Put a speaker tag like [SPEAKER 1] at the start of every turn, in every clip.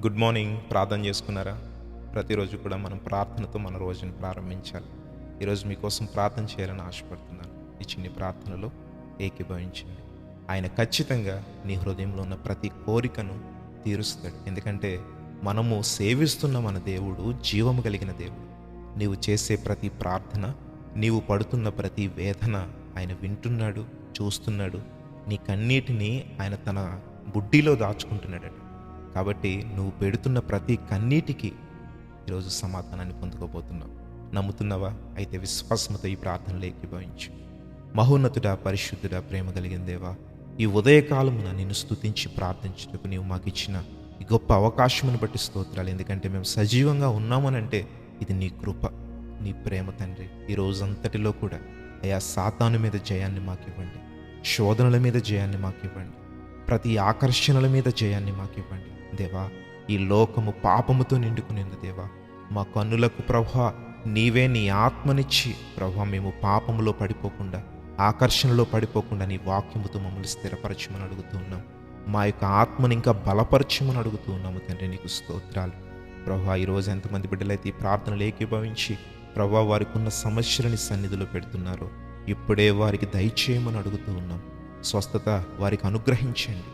[SPEAKER 1] Good morning. ప్రార్థన చేసుకున్నారా? ప్రతిరోజు కూడా మనం ప్రార్థనతో మన రోజుని ప్రారంభించాలి. ఈరోజు మీకోసం ప్రార్థన చేయాలని ఆశపడుతున్నాను. ఈ చిన్ని ప్రార్థనలో ఏకీభవించండి. ఆయన ఖచ్చితంగా నీ హృదయంలో ఉన్న ప్రతి కోరికను తీరుస్తాడు. ఎందుకంటే మనము సేవిస్తున్న మన దేవుడు జీవము కలిగిన దేవుడు. నీవు చేసే ప్రతి ప్రార్థన, నీవు పడుతున్న ప్రతి వేదన ఆయన వింటున్నాడు, చూస్తున్నాడు. నీ కన్నీటిని ఆయన తన బుడ్డిలో దాచుకుంటున్నాడట. కాబట్టి నువ్వు పెడుతున్న ప్రతి కన్నీటికి ఈరోజు సమాధానాన్ని పొందుకోబోతున్నావు. నమ్ముతున్నావా? అయితే విశ్వాసంతో ఈ ప్రార్థనలో ఏకీభవించు. మహోన్నతుడా, పరిశుద్ధుడా, ప్రేమ కలిగిన దేవా, ఈ ఉదయకాలమున నిన్ను స్తుతించి ప్రార్థించుటకు నీవు మాకు ఇచ్చిన ఈ గొప్ప అవకాశమును బట్టి స్తోత్రాలు. ఎందుకంటే మేము సజీవంగా ఉన్నామనంటే ఇది నీ కృప, నీ ప్రేమ తండ్రి. ఈ రోజంతటిలో కూడా అయా సాతాను మీద జయాన్ని మాకు ఇవ్వండి, శోధనల మీద జయాన్ని మాకు ఇవ్వండి, ప్రతి ఆకర్షణల మీద జయాన్ని మాకు ఇవ్వండి దేవా. ఈ లోకము పాపముతో నిండుకునేందు దేవా. మా కన్నులకు ప్రభా నీవే నీ ఆత్మనిచ్చి ప్రభా మేము పాపములో పడిపోకుండా, ఆకర్షణలో పడిపోకుండా నీ వాక్యముతో మమ్మల్ని స్థిరపరచమని అడుగుతూ ఉన్నాం. మా యొక్క ఆత్మని ఇంకా బలపరచమని అడుగుతూ ఉన్నాము తండ్రి. నీకు స్తోత్రాలు ప్రభా. ఈరోజు ఎంతమంది బిడ్డలైతే ఈ ప్రార్థనలు ఏకీభవించి ప్రభా వారికి ఉన్న సమస్యలని సన్నిధిలో పెడుతున్నారో ఇప్పుడే వారికి దయచేయమని అడుగుతూ ఉన్నాం. స్వస్థత వారికి అనుగ్రహించండి,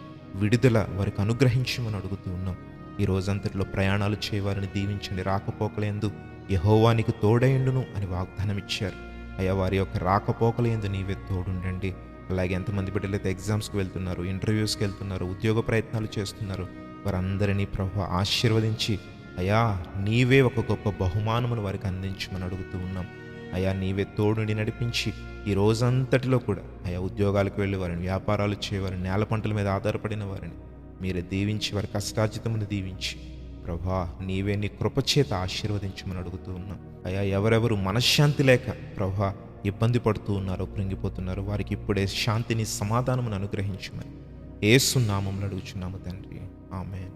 [SPEAKER 1] విడుదల వారికి అనుగ్రహించమని అడుగుతూ ఉన్నాం. ఈ రోజంతటిలో ప్రయాణాలు చేయవారిని దీవించండి. రాకపోకలందు యెహోవానికి తోడైండును అని వాగ్దానం ఇచ్చారు. అయ్యా వారి యొక్క రాకపోకలందు నీవే తోడుండండి. అలాగే ఎంతమంది బిడ్డలైతే ఎగ్జామ్స్కి వెళ్తున్నారు, ఇంటర్వ్యూస్కి వెళ్తున్నారు, ఉద్యోగ ప్రయత్నాలు చేస్తున్నారు, వారందరినీ ప్రభువా ఆశీర్వదించి అయ్యా నీవే ఒక గొప్ప బహుమానమును వారికి అందించమని అడుగుతూ ఉన్నాం. అయ్యా నీవే తోడుని నడిపించి ఈ రోజంతటిలో కూడా అయ్యా ఉద్యోగాలకు వెళ్ళే వారిని, వ్యాపారాలు చేయవారిని, నేల పంటల మీద ఆధారపడిన వారిని మీరే దీవించి వారి కష్టార్జితమును దీవించి ప్రభా నీవే నీ కృపచేత ఆశీర్వదించమని అడుగుతూ ఉన్నాం. అయ్యా ఎవరెవరు మనశ్శాంతి లేక ప్రభా ఇబ్బంది పడుతూ ఉన్నారో, కృంగిపోతున్నారో వారికి ఇప్పుడే శాంతిని, సమాధానమును అనుగ్రహించమని యేసు నామములో అడుగుచున్నాము తండ్రి. ఆమేన్.